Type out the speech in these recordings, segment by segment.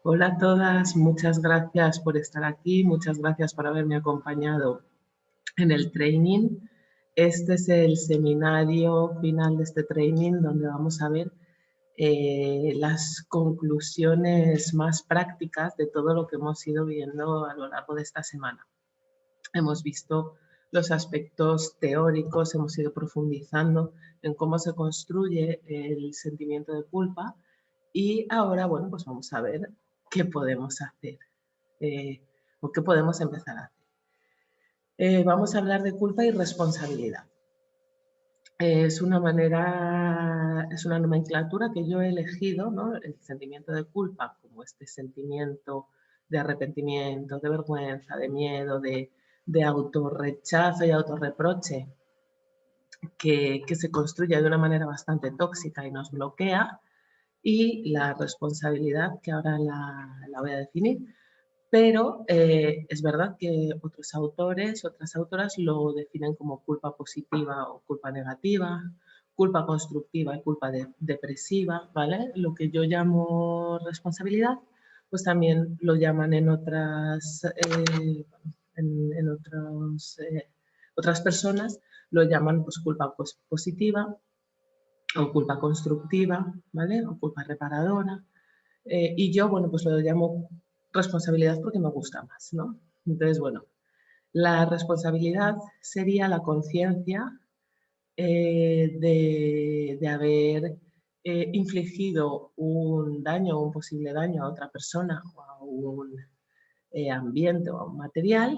Hola a todas, muchas gracias por estar aquí, muchas gracias por haberme acompañado en el training. Este es el seminario final de este training donde vamos a ver las conclusiones más prácticas de todo lo que hemos ido viendo a lo largo de esta semana. Hemos visto los aspectos teóricos, hemos ido profundizando en cómo se construye el sentimiento de culpa y ahora, bueno, pues vamos a ver qué podemos hacer o qué podemos empezar a hacer. Vamos a hablar de culpa y responsabilidad. Es una nomenclatura que yo he elegido, ¿no? El sentimiento de culpa como este sentimiento de arrepentimiento, de vergüenza, de miedo, de autorrechazo y autorreproche que se construye de una manera bastante tóxica y nos bloquea, y la responsabilidad, que ahora la voy a definir. Pero es verdad que otros autores, otras autoras lo definen como culpa positiva o culpa negativa, culpa constructiva y culpa depresiva, ¿vale? Lo que yo llamo responsabilidad, pues también lo llaman en otras personas, lo llaman pues culpa positiva o culpa constructiva, ¿vale? O culpa reparadora. Y yo, bueno, pues lo llamo responsabilidad porque me gusta más, ¿no? Entonces, bueno, la responsabilidad sería la conciencia de haber infligido un daño o un posible daño a otra persona o a un ambiente o a un material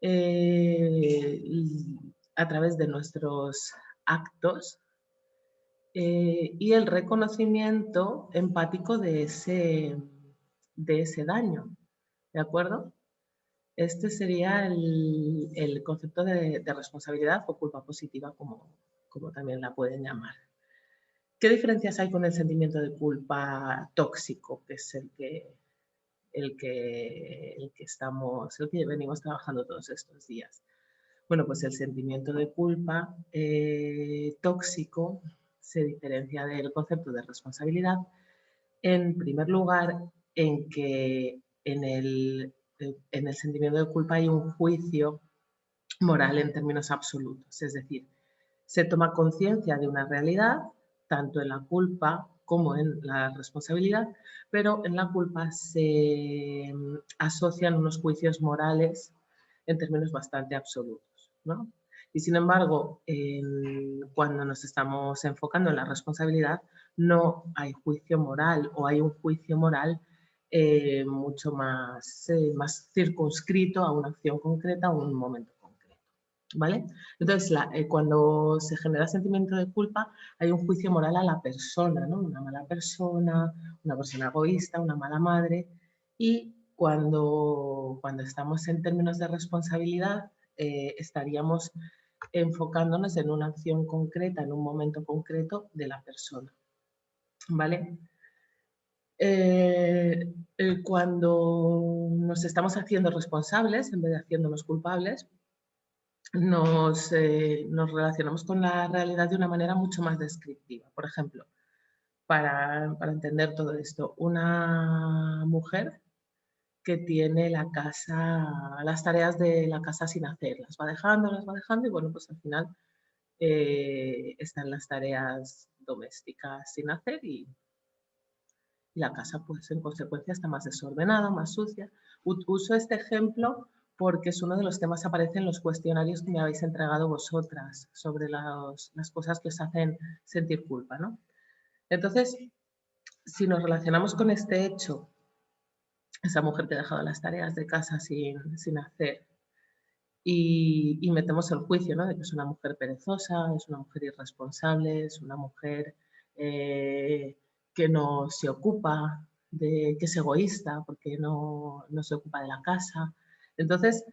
eh, a través de nuestros actos y el reconocimiento empático de ese daño, ¿de acuerdo? Este sería el concepto de responsabilidad o culpa positiva, como también la pueden llamar. ¿Qué diferencias hay con el sentimiento de culpa tóxico, que es el que venimos trabajando todos estos días? Bueno, pues el sentimiento de culpa tóxico se diferencia del concepto de responsabilidad, en primer lugar, en que en el sentimiento de culpa hay un juicio moral en términos absolutos, es decir, se toma conciencia de una realidad, tanto en la culpa como en la responsabilidad, pero en la culpa se asocian unos juicios morales en términos bastante absolutos, ¿no? Y sin embargo, cuando nos estamos enfocando en la responsabilidad, no hay juicio moral o hay un juicio moral mucho más circunscrito a una acción concreta o a un momento concreto, ¿vale? Entonces, cuando se genera sentimiento de culpa, hay un juicio moral a la persona, ¿no? Una mala persona, una persona egoísta, una mala madre. Y cuando estamos en términos de responsabilidad, estaríamos enfocándonos en una acción concreta, en un momento concreto de la persona, ¿vale? Cuando nos estamos haciendo responsables en vez de haciéndonos culpables, nos relacionamos con la realidad de una manera mucho más descriptiva. Por ejemplo, para entender todo esto, una mujer que tiene las tareas de la casa sin hacer, las va dejando y bueno, pues al final están las tareas domésticas sin hacer y la casa pues en consecuencia está más desordenada, más sucia. Uso este ejemplo porque es uno de los que más aparece en los cuestionarios que me habéis entregado vosotras sobre las cosas que os hacen sentir culpa, ¿no? Entonces, si nos relacionamos con este hecho, esa mujer que ha dejado las tareas de casa sin hacer, y metemos el juicio, ¿no? De que es una mujer perezosa, es una mujer irresponsable, es una mujer que no se ocupa, que es egoísta porque no se ocupa de la casa. Entonces,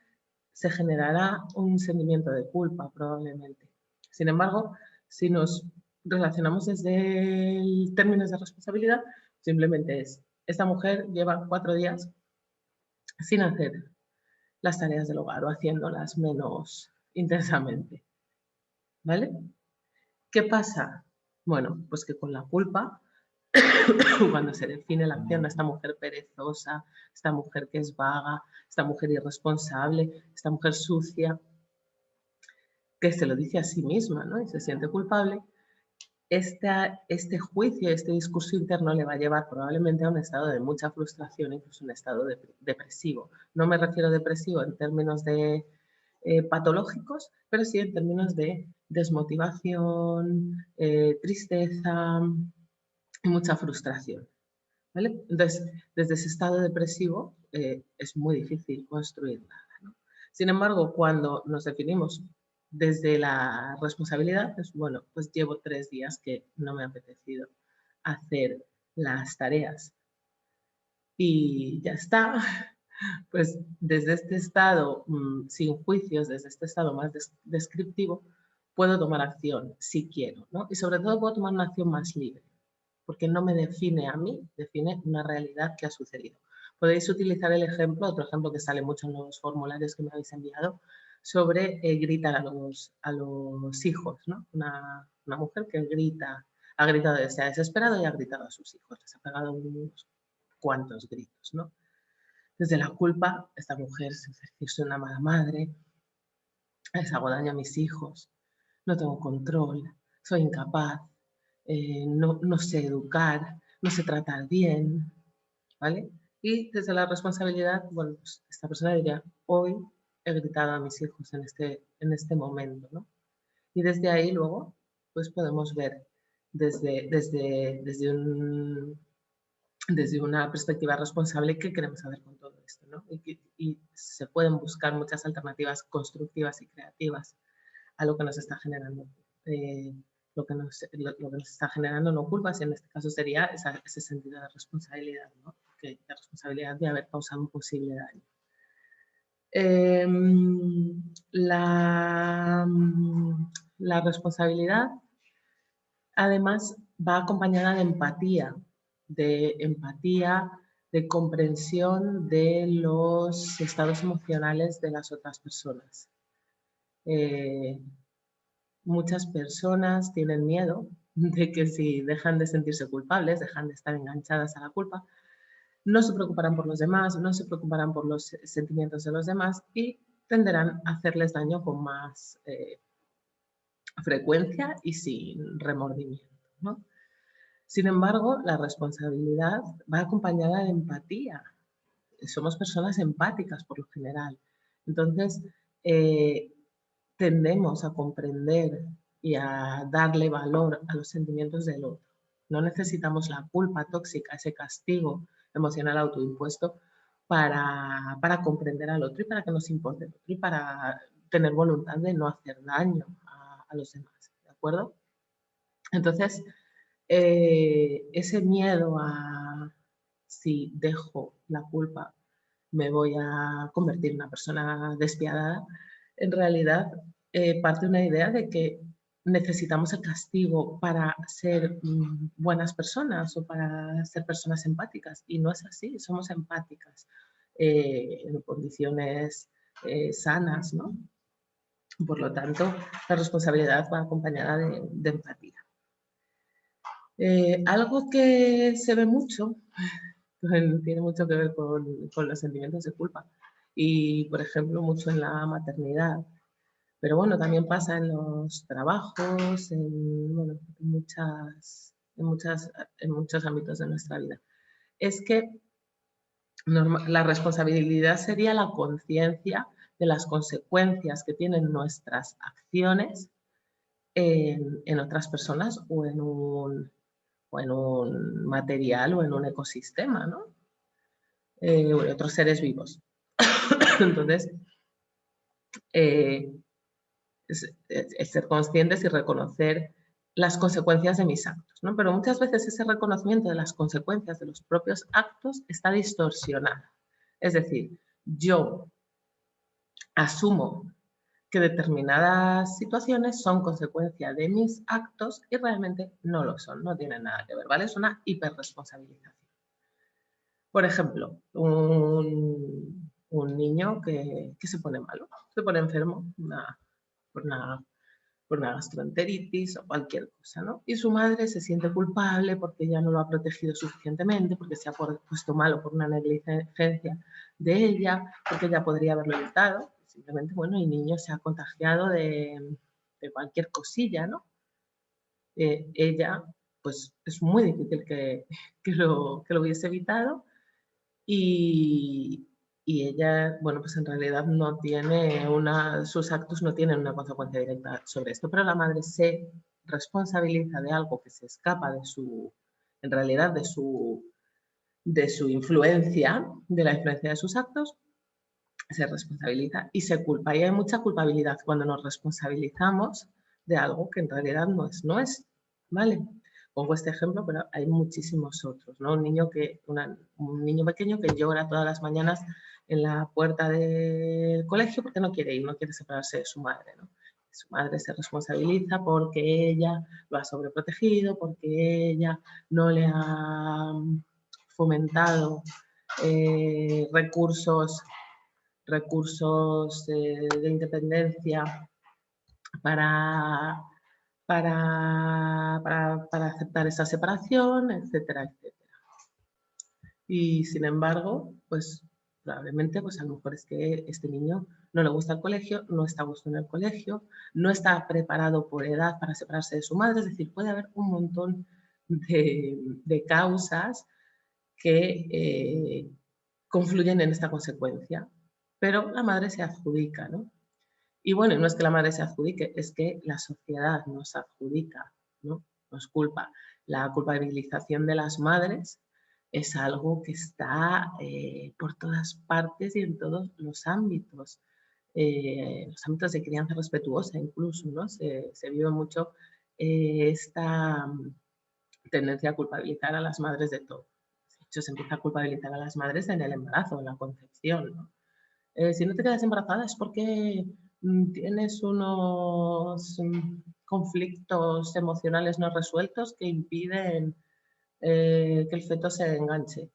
se generará un sentimiento de culpa probablemente. Sin embargo, si nos relacionamos desde el términos de responsabilidad, simplemente esta mujer lleva 4 días sin hacer las tareas del hogar o haciéndolas menos intensamente, ¿vale? ¿Qué pasa? Bueno, pues que con la culpa cuando se define la acción, esta mujer perezosa, esta mujer que es vaga, esta mujer irresponsable, esta mujer sucia, que se lo dice a sí misma, ¿no? Y se siente culpable, este juicio, este discurso interno le va a llevar probablemente a un estado de mucha frustración, incluso un estado depresivo. No me refiero a depresivo en términos de patológicos, pero sí en términos de desmotivación, tristeza y mucha frustración. ¿Vale? Entonces, desde ese estado depresivo es muy difícil construir nada, ¿no? Sin embargo, cuando nos definimos desde la responsabilidad, pues bueno, pues llevo 3 días que no me ha apetecido hacer las tareas y ya está. Pues desde este estado sin juicios, desde este estado más descriptivo, puedo tomar acción si quiero, ¿no? Y sobre todo puedo tomar una acción más libre, porque no me define a mí, define una realidad que ha sucedido. Podéis utilizar el ejemplo, otro ejemplo que sale mucho en los formularios que me habéis enviado, sobre gritar a los hijos, ¿no? Una mujer que grita, ha gritado, se ha desesperado y ha gritado a sus hijos, les ha pegado unos cuantos gritos, ¿no? Desde la culpa, esta mujer se dice, una mala madre, les hago daño a mis hijos, no tengo control, soy incapaz, no sé educar, no sé tratar bien, ¿vale? Y desde la responsabilidad, bueno, pues esta persona diría, hoy he gritado a mis hijos en este momento, ¿no? Y desde ahí luego, pues podemos ver desde una perspectiva responsable qué queremos hacer con todo esto, ¿no? Y se pueden buscar muchas alternativas constructivas y creativas a lo que nos está generando. Lo que nos está generando no culpas, y en este caso sería ese sentido de responsabilidad, ¿no? De responsabilidad de haber causado un posible daño. La responsabilidad además va acompañada de empatía, de comprensión de los estados emocionales de las otras personas. Muchas personas tienen miedo de que si dejan de sentirse culpables, dejan de estar enganchadas a la culpa, no se preocuparán por los demás, no se preocuparán por los sentimientos de los demás y tenderán a hacerles daño con más frecuencia y sin remordimiento, ¿no? Sin embargo, la responsabilidad va acompañada de empatía. Somos personas empáticas por lo general. Entonces, tendemos a comprender y a darle valor a los sentimientos del otro. No necesitamos la culpa tóxica, ese castigo emocional autoimpuesto para comprender al otro y para que nos importe el otro y para tener voluntad de no hacer daño a los demás, ¿de acuerdo? Entonces, ese miedo a si dejo la culpa me voy a convertir en una persona despiadada, en realidad parte de una idea de que necesitamos el castigo para ser buenas personas o para ser personas empáticas. Y no es así, somos empáticas en condiciones sanas, ¿no? Por lo tanto, la responsabilidad va acompañada de empatía. Algo que se ve mucho, tiene mucho que ver con los sentimientos de culpa y, por ejemplo, mucho en la maternidad, pero bueno, también pasa en los trabajos, bueno, en muchos ámbitos de nuestra vida. Es que la responsabilidad sería la conciencia de las consecuencias que tienen nuestras acciones en otras personas o en un material o en un ecosistema, ¿no? O en otros seres vivos. Entonces, es ser conscientes y reconocer las consecuencias de mis actos, ¿no? Pero muchas veces ese reconocimiento de las consecuencias de los propios actos está distorsionado. Es decir, yo asumo que determinadas situaciones son consecuencia de mis actos y realmente no lo son, no tienen nada que ver, ¿vale? Es una hiperresponsabilización. Por ejemplo, un niño que se pone malo, se pone enfermo por por una gastroenteritis o cualquier cosa, ¿no? Y su madre se siente culpable porque ella no lo ha protegido suficientemente, porque se ha puesto malo por una negligencia de ella, porque ella podría haberlo evitado. Simplemente, bueno, el niño se ha contagiado de cualquier cosilla, ¿no? Ella, pues es muy difícil que lo hubiese evitado y ella, bueno, pues en realidad no tiene sus actos no tienen una consecuencia directa sobre esto, pero la madre se responsabiliza de algo que se escapa en realidad de su influencia, de la influencia de sus actos, se responsabiliza y se culpa. Y hay mucha culpabilidad cuando nos responsabilizamos de algo que en realidad no es nuestro, ¿vale? Pongo este ejemplo, pero hay muchísimos otros, ¿no? Un niño pequeño que llora todas las mañanas en la puerta del colegio porque no quiere ir, no quiere separarse de su madre, ¿no? Su madre se responsabiliza porque ella lo ha sobreprotegido, porque ella no le ha fomentado recursos de independencia para, para aceptar esa separación, etcétera, etcétera. Y sin embargo, pues probablemente, pues a lo mejor es que este niño no le gusta el colegio, no está a gusto en el colegio, no está preparado por edad para separarse de su madre, es decir, puede haber un montón de causas que confluyen en esta consecuencia, pero la madre se adjudica, ¿no? Y bueno, no es que la madre se adjudique, es que la sociedad nos adjudica, ¿no? Nos culpa. La culpabilización de las madres es algo que está por todas partes y en todos los ámbitos de crianza respetuosa incluso, ¿no? Se vive mucho esta tendencia a culpabilizar a las madres de todo. De hecho, se empieza a culpabilizar a las madres en el embarazo, en la concepción, ¿no? Si no te quedas embarazada es porque tienes unos conflictos emocionales no resueltos que impiden que el feto se enganche.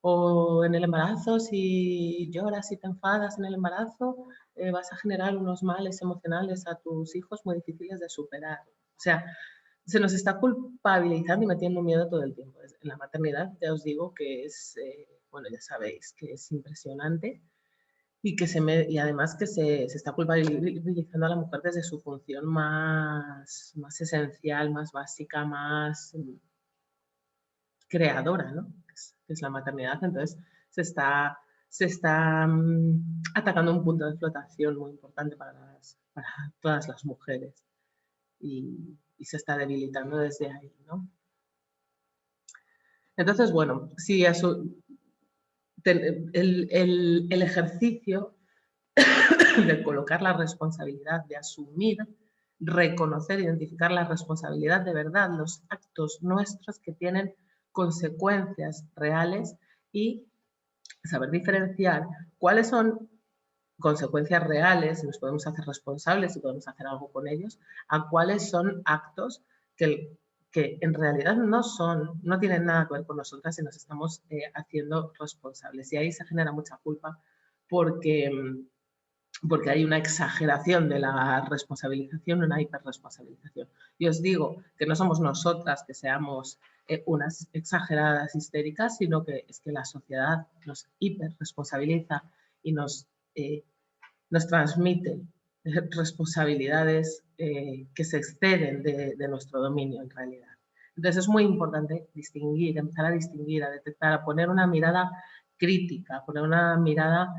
O en el embarazo, si lloras y te enfadas en el embarazo, vas a generar unos males emocionales a tus hijos muy difíciles de superar. O sea, se nos está culpabilizando y metiendo miedo todo el tiempo. En la maternidad, ya os digo que es, bueno, ya sabéis que es impresionante y además que se está culpabilizando a la mujer desde su función más esencial, más básica, más creadora, ¿no? Que es la maternidad. Entonces se está atacando un punto de flotación muy importante para todas las mujeres y se está debilitando desde ahí, ¿no? Entonces, bueno, si el ejercicio de colocar la responsabilidad, de asumir, reconocer, identificar la responsabilidad de verdad, los actos nuestros que tienen consecuencias reales y saber diferenciar cuáles son consecuencias reales, y nos podemos hacer responsables y podemos hacer algo con ellos, a cuáles son actos que en realidad no tienen nada que ver con nosotras y nos estamos haciendo responsables. Y ahí se genera mucha culpa porque hay una exageración de la responsabilización, una hiperresponsabilización. Y os digo que no somos nosotras que seamos unas exageradas histéricas, sino que es que la sociedad nos hiperresponsabiliza y nos transmite responsabilidades que se exceden de nuestro dominio en realidad. Entonces es muy importante distinguir, empezar a distinguir, a detectar, a poner una mirada crítica, a poner una mirada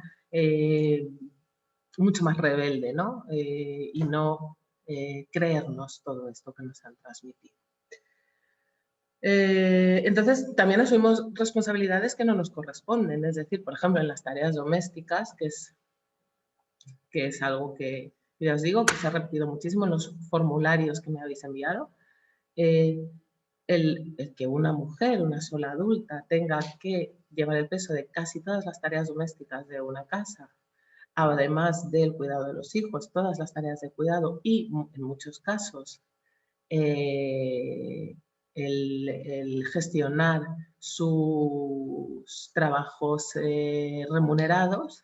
mucho más rebelde, ¿no? Y no creernos todo esto que nos han transmitido. Entonces, también asumimos responsabilidades que no nos corresponden, es decir, por ejemplo, en las tareas domésticas, que es algo que, ya os digo, que se ha repetido muchísimo en los formularios que me habéis enviado, el que una mujer, una sola adulta, tenga que llevar el peso de casi todas las tareas domésticas de una casa, además del cuidado de los hijos, todas las tareas de cuidado y, en muchos casos, el gestionar sus trabajos remunerados,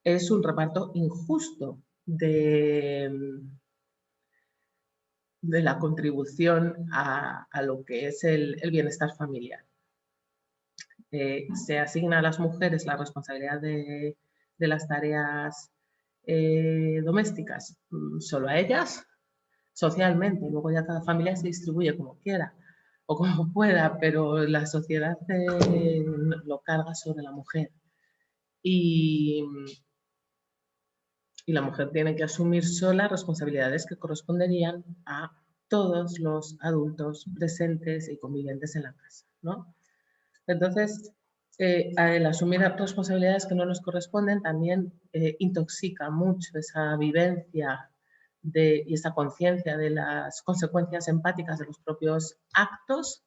es un reparto injusto de de la contribución a lo que es el bienestar familiar. Se asigna a las mujeres la responsabilidad de las tareas domésticas solo a ellas, socialmente, luego ya cada familia se distribuye como quiera o como pueda, pero la sociedad lo carga sobre la mujer. Y la mujer tiene que asumir sola responsabilidades que corresponderían a todos los adultos presentes y convivientes en la casa, ¿no? Entonces, el asumir responsabilidades que no nos corresponden también intoxica mucho esa vivencia y esa conciencia de las consecuencias empáticas de los propios actos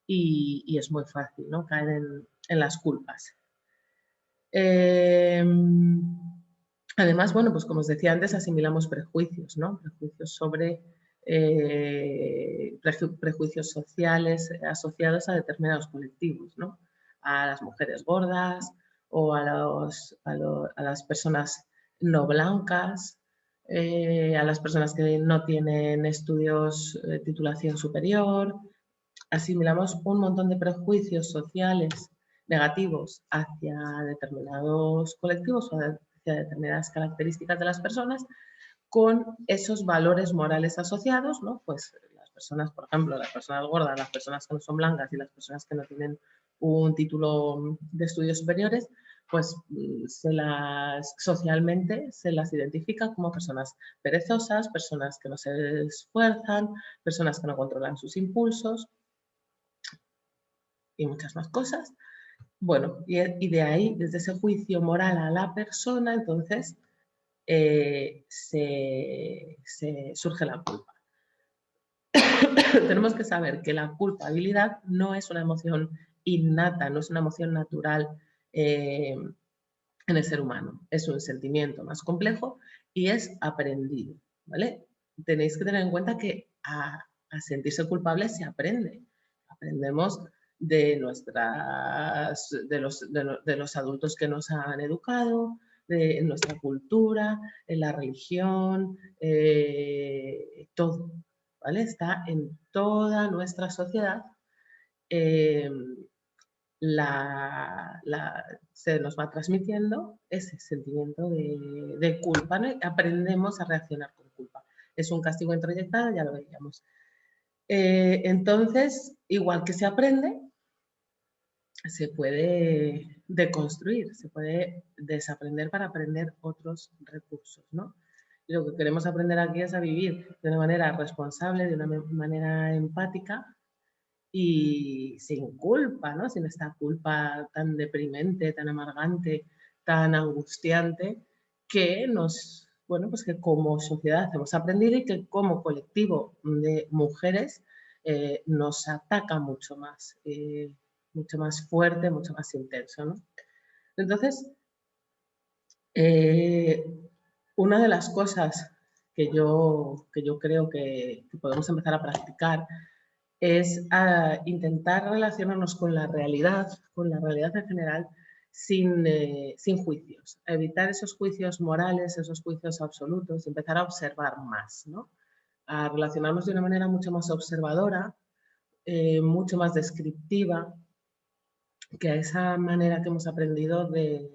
y es muy fácil, ¿no?, caer en las culpas. Además, bueno, pues como os decía antes, asimilamos prejuicios, ¿no? Prejuicios sobre prejuicios sociales asociados a determinados colectivos, ¿no? A las mujeres gordas o a las personas no blancas, a las personas que no tienen estudios, titulación superior. Asimilamos un montón de prejuicios sociales negativos hacia determinados colectivos o hacia determinadas características de las personas con esos valores morales asociados, ¿no? Pues las personas, por ejemplo, las personas gordas, las personas que no son blancas y las personas que no tienen un título de estudios superiores, pues socialmente se las identifica como personas perezosas, personas que no se esfuerzan, personas que no controlan sus impulsos y muchas más cosas. Bueno, y de ahí, desde ese juicio moral a la persona, entonces surge la culpa. Tenemos que saber que la culpabilidad no es una emoción innata, no es una emoción natural en el ser humano. Es un sentimiento más complejo y es aprendido, ¿vale? Tenéis que tener en cuenta que a sentirse culpable se aprende. Aprendemos de los adultos que nos han educado, de nuestra cultura, en la religión, todo, ¿vale? Está en toda nuestra sociedad. Se nos va transmitiendo ese sentimiento de culpa, ¿no? Aprendemos a reaccionar con culpa. Es un castigo introyectado, ya lo veíamos. Entonces, igual que se aprende, se puede deconstruir, se puede desaprender para aprender otros recursos, ¿no? Y lo que queremos aprender aquí es a vivir de una manera responsable, de una manera empática y sin culpa, ¿no? Sin esta culpa tan deprimente, tan amargante, tan angustiante que pues que como sociedad hemos aprendido y que como colectivo de mujeres nos ataca mucho más fuerte, mucho más intenso, ¿no? Entonces, una de las cosas que yo creo que podemos empezar a practicar es intentar relacionarnos con la realidad en general, sin juicios. Evitar esos juicios morales, esos juicios absolutos, empezar a observar más, ¿no? A relacionarnos de una manera mucho más observadora, mucho más descriptiva, que a esa manera que hemos aprendido de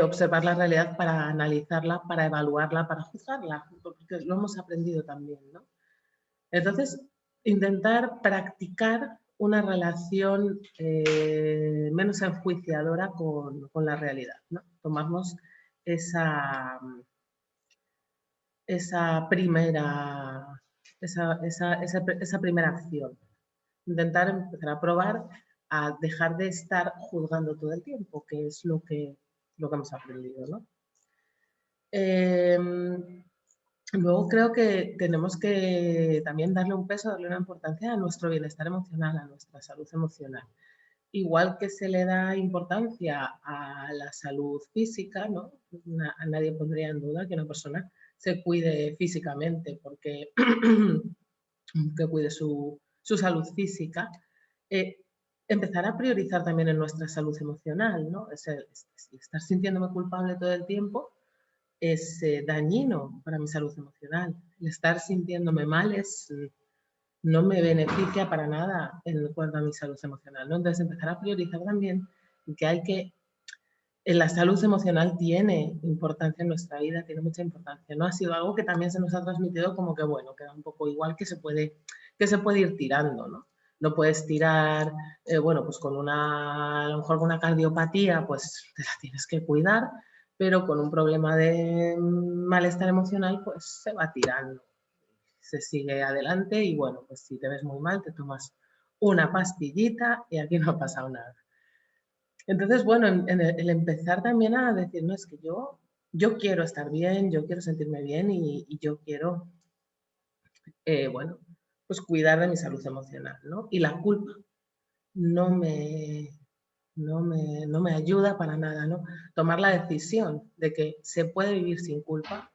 observar la realidad para analizarla, para evaluarla, para juzgarla, porque lo hemos aprendido también, ¿no? Entonces, intentar practicar una relación menos enjuiciadora con la realidad, ¿no? Tomarnos esa primera acción. Intentar empezar a probar a dejar de estar juzgando todo el tiempo, que es lo que hemos aprendido, ¿no? Luego creo que tenemos que también darle un peso, darle una importancia a nuestro bienestar emocional, a nuestra salud emocional. Igual que se le da importancia a la salud física, ¿no? Nadie pondría en duda que una persona se cuide físicamente porque que cuide su salud física. Empezar a priorizar también en nuestra salud emocional, ¿no? Estar sintiéndome culpable todo el tiempo es dañino para mi salud emocional. El estar sintiéndome mal no me beneficia para nada en cuanto a mi salud emocional, ¿no? Entonces, empezar a priorizar también que la salud emocional tiene importancia en nuestra vida, tiene mucha importancia, ¿no? Ha sido algo que también se nos ha transmitido como que, bueno, queda un poco igual que se puede ir tirando, ¿no? No puedes tirar, bueno, pues con a lo mejor con una cardiopatía, pues te la tienes que cuidar, pero con un problema de malestar emocional, pues se va tirando, se sigue adelante y bueno, pues si te ves muy mal, te tomas una pastillita y aquí no ha pasado nada. Entonces, bueno, en el empezar también a decir, no, es que yo quiero estar bien, yo quiero sentirme bien y yo quiero, bueno, pues cuidar de mi salud emocional, ¿no? Y la culpa no me, no me ayuda para nada, ¿no? Tomar la decisión de que se puede vivir sin culpa,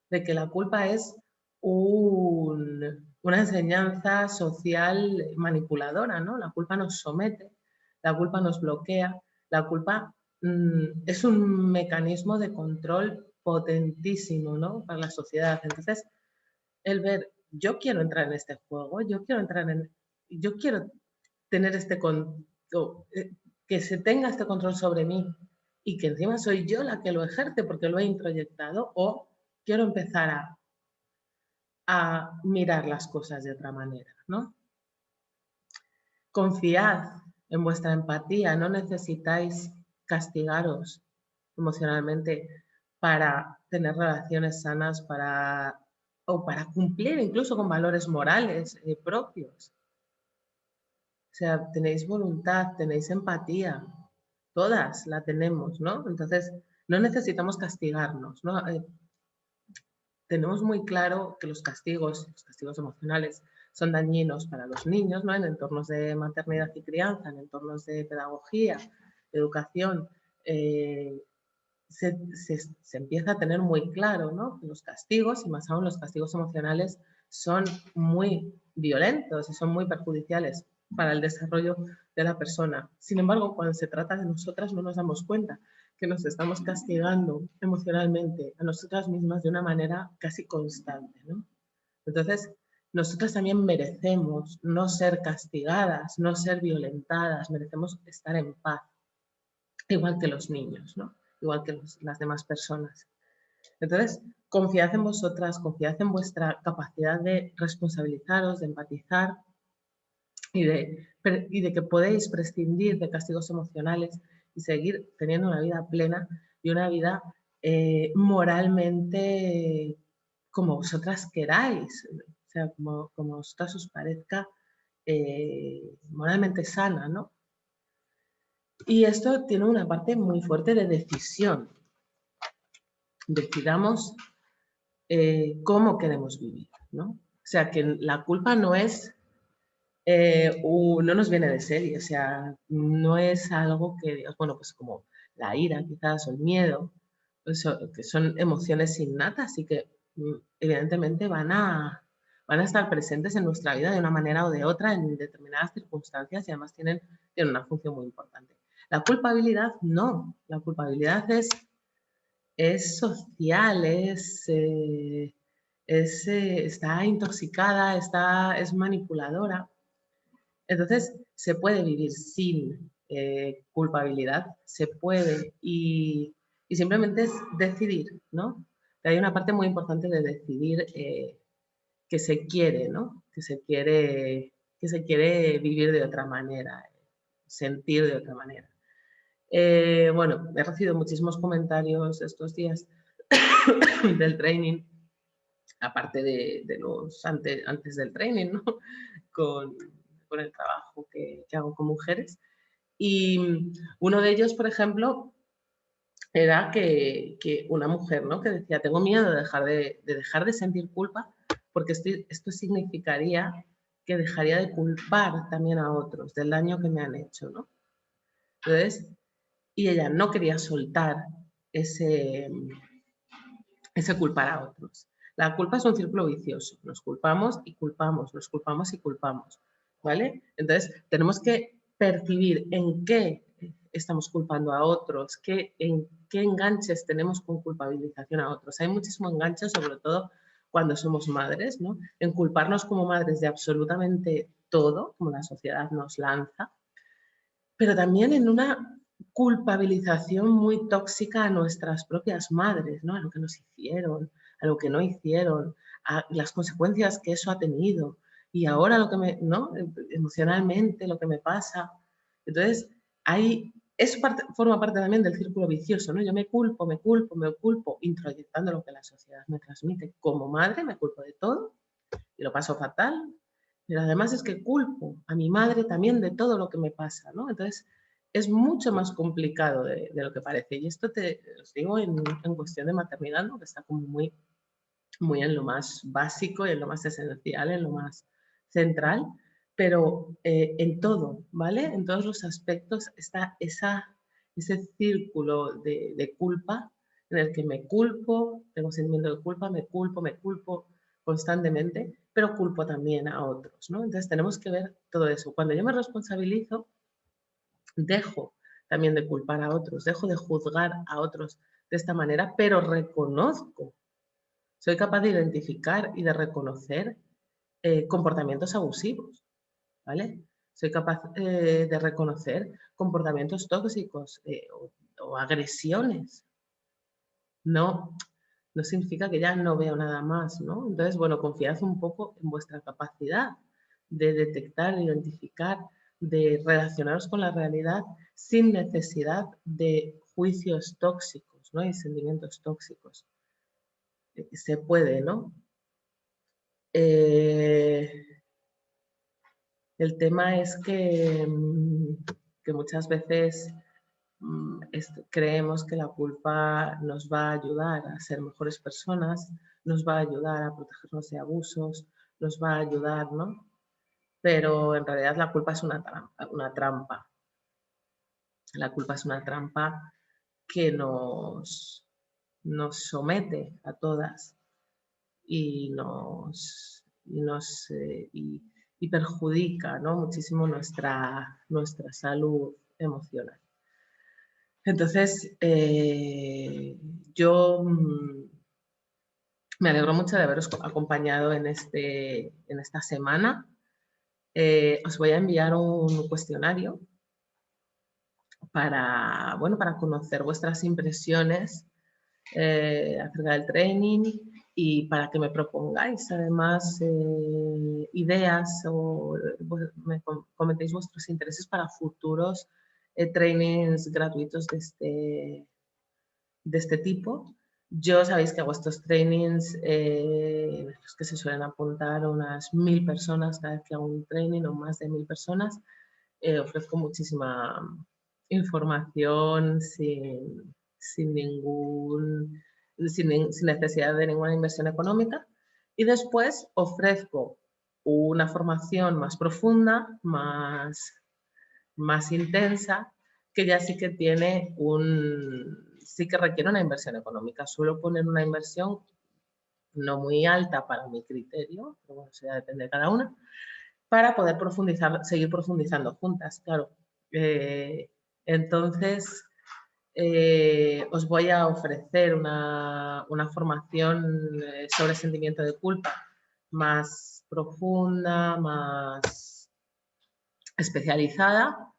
de que la culpa es una enseñanza social manipuladora, ¿no? La culpa nos somete, la culpa nos bloquea, la culpa es un mecanismo de control potentísimo, ¿no? Para la sociedad. Entonces, el ver, yo quiero entrar en este juego, yo quiero tener que se tenga este control sobre mí y que encima soy yo la que lo ejerce porque lo he introyectado, o quiero empezar a mirar las cosas de otra manera, ¿no? Confiad en vuestra empatía, no necesitáis castigaros emocionalmente para tener relaciones sanas, o para cumplir incluso con valores morales propios. O sea, tenéis voluntad, tenéis empatía, todas la tenemos, ¿no? Entonces, no necesitamos castigarnos, ¿no? Tenemos muy claro que los castigos emocionales, son dañinos para los niños, ¿no? En entornos de maternidad y crianza, en entornos de pedagogía, de educación, se empieza a tener muy claro, ¿no? Que los castigos, y más aún los castigos emocionales, son muy violentos y son muy perjudiciales para el desarrollo de la persona. Sin embargo, cuando se trata de nosotras, no nos damos cuenta que nos estamos castigando emocionalmente a nosotras mismas de una manera casi constante, ¿no? Entonces, nosotras también merecemos no ser castigadas, no ser violentadas, merecemos estar en paz, igual que los niños, ¿no? Igual que las demás personas. Entonces, confiad en vosotras, confiad en vuestra capacidad de responsabilizaros, de empatizar y de que podéis prescindir de castigos emocionales y seguir teniendo una vida plena y una vida moralmente como vosotras queráis, o sea, como vosotras os parezca moralmente sana, ¿no? Y esto tiene una parte muy fuerte de decisión. Decidamos cómo queremos vivir, ¿no? O sea, que la culpa no es, no nos viene de serie, o sea, no es algo que digas, bueno, pues como la ira quizás o el miedo, que son emociones innatas y que evidentemente van a estar presentes en nuestra vida de una manera o de otra en determinadas circunstancias y además tienen una función muy importante. La culpabilidad no, la culpabilidad es social, está intoxicada, es manipuladora. Entonces, se puede vivir sin culpabilidad, se puede, y simplemente es decidir, ¿no? Hay una parte muy importante de decidir que se quiere, ¿no? Que se quiere vivir de otra manera, sentir de otra manera. Bueno, he recibido muchísimos comentarios estos días del training, aparte de los antes del training, ¿no? Con el trabajo que hago con mujeres. Y uno de ellos, por ejemplo, era que una mujer, ¿no? Que decía, tengo miedo de dejar de sentir culpa porque esto significaría que dejaría de culpar también a otros del daño que me han hecho, ¿no? Entonces, y ella no quería soltar ese culpar a otros. La culpa es un círculo vicioso. Nos culpamos y culpamos, nos culpamos y culpamos, ¿vale? Entonces, tenemos que percibir en qué estamos culpando a otros, en qué enganches tenemos con culpabilización a otros. Hay muchísimo enganche, sobre todo cuando somos madres, ¿no? En culparnos como madres de absolutamente todo, como la sociedad nos lanza, pero también en una culpabilización muy tóxica a nuestras propias madres, ¿no? A lo que nos hicieron, a lo que no hicieron, a las consecuencias que eso ha tenido y ahora lo que ¿no? Emocionalmente lo que me pasa. Entonces, eso forma parte también del círculo vicioso, ¿no? Yo me culpo, introyectando lo que la sociedad me transmite. Como madre me culpo de todo y lo paso fatal, pero además es que culpo a mi madre también de todo lo que me pasa, ¿no? Entonces, es mucho más complicado de lo que parece. Y esto os digo en cuestión de maternidad, ¿no? Que está como muy en lo más básico y en lo más esencial, en lo más central, pero en todo, ¿vale? En todos los aspectos está ese círculo de culpa en el que me culpo, tengo sentimiento de culpa, me culpo constantemente, pero culpo también a otros, ¿no? Entonces tenemos que ver todo eso. Cuando yo me responsabilizo, dejo también de culpar a otros, dejo de juzgar a otros de esta manera, pero reconozco, soy capaz de identificar y de reconocer comportamientos abusivos, ¿vale? Soy capaz de reconocer comportamientos tóxicos o agresiones. No significa que ya no veo nada más, ¿no? Entonces, bueno, confiad un poco en vuestra capacidad de detectar, de identificar, de relacionaros con la realidad sin necesidad de juicios tóxicos, ¿no? Y sentimientos tóxicos. Se puede, ¿no? El tema es que muchas veces creemos que la culpa nos va a ayudar a ser mejores personas, nos va a ayudar a protegernos de abusos, nos va a ayudar, ¿no? Pero en realidad la culpa es una trampa. La culpa es una trampa que nos somete a todas y perjudica, ¿no? Muchísimo nuestra salud emocional. Entonces, yo me alegro mucho de haberos acompañado en esta semana. Os voy a enviar un cuestionario para conocer vuestras impresiones acerca del training y para que me propongáis además ideas o me comentéis vuestros intereses para futuros trainings gratuitos de este tipo. Yo sabéis que hago estos trainings los que se suelen apuntar unas 1000 personas cada vez que hago un training o más de 1000 personas. Ofrezco muchísima información sin necesidad de ninguna inversión económica y después ofrezco una formación más profunda, más intensa, que ya sí que sí que requiere una inversión económica. Suelo poner una inversión no muy alta para mi criterio, pero bueno, eso ya depende de cada una, para poder seguir profundizando juntas, claro. Entonces, os voy a ofrecer una formación sobre sentimiento de culpa más profunda, más especializada,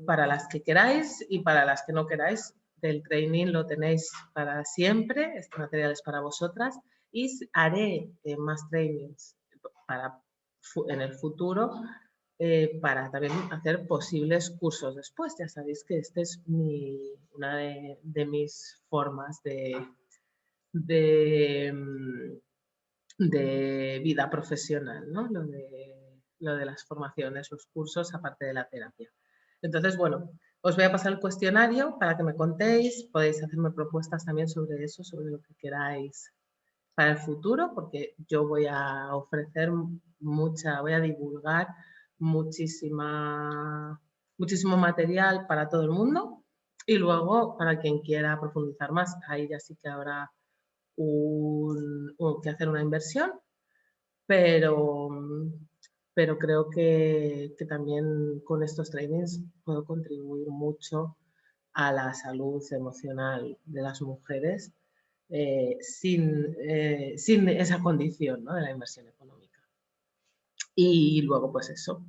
para las que queráis y para las que no queráis. Del training lo tenéis para siempre, este material es para vosotras y haré más trainings en el futuro para también hacer posibles cursos después. Ya sabéis que esta es una de mis formas de vida profesional, ¿no? Lo de las formaciones, los cursos, aparte de la terapia. Entonces, bueno, os voy a pasar el cuestionario para que me contéis. Podéis hacerme propuestas también sobre eso, sobre lo que queráis para el futuro, porque yo voy a ofrecer voy a divulgar muchísimo material para todo el mundo y luego para quien quiera profundizar más, ahí ya sí que habrá que hacer una inversión, pero pero creo que también con estos trainings puedo contribuir mucho a la salud emocional de las mujeres sin esa condición, ¿no?, de la inversión económica. Y luego, pues eso,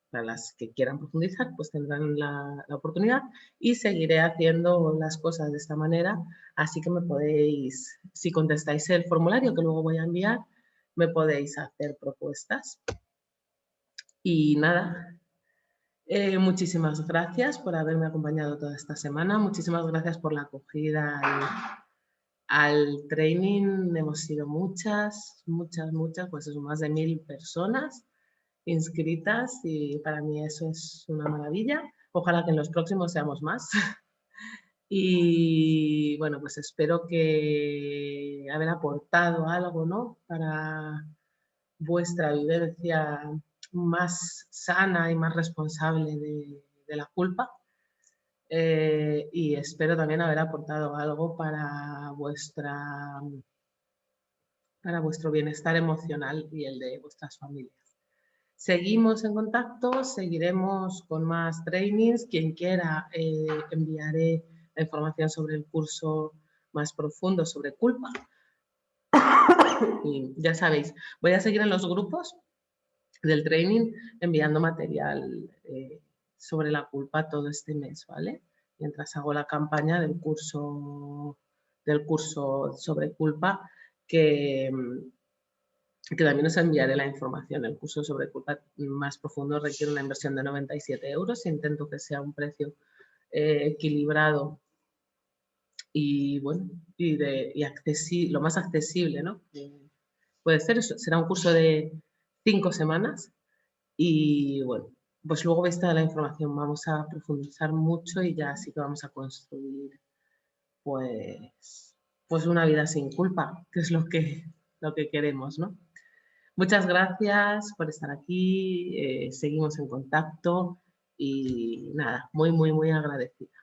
para las que quieran profundizar, pues tendrán la oportunidad y seguiré haciendo las cosas de esta manera. Así que me podéis, si contestáis el formulario que luego voy a enviar, me podéis hacer propuestas. Y nada, muchísimas gracias por haberme acompañado toda esta semana. Muchísimas gracias por la acogida al training. Hemos sido muchas, pues eso, más de 1000 personas inscritas y para mí eso es una maravilla. Ojalá que en los próximos seamos más. Y bueno, pues espero que haber aportado algo, ¿no?, para vuestra vivencia más sana y más responsable de la culpa. Y espero también haber aportado algo para vuestro bienestar emocional y el de vuestras familias. Seguimos en contacto, seguiremos con más trainings. Quien quiera, enviaré la información sobre el curso más profundo sobre culpa. Y ya sabéis, voy a seguir en los grupos del training enviando material sobre la culpa todo este mes, ¿vale? Mientras hago la campaña del curso sobre culpa, que también os enviaré la información. El curso sobre culpa más profundo requiere una inversión de 97 euros. Intento que sea un precio equilibrado y bueno, y lo más accesible, ¿no? Puede ser eso. Será un curso de 5 semanas y bueno, pues luego veis toda la información. Vamos a profundizar mucho y ya sí que vamos a construir pues una vida sin culpa, que es lo que queremos, ¿no? Muchas gracias por estar aquí, seguimos en contacto y nada, muy, muy, muy agradecida.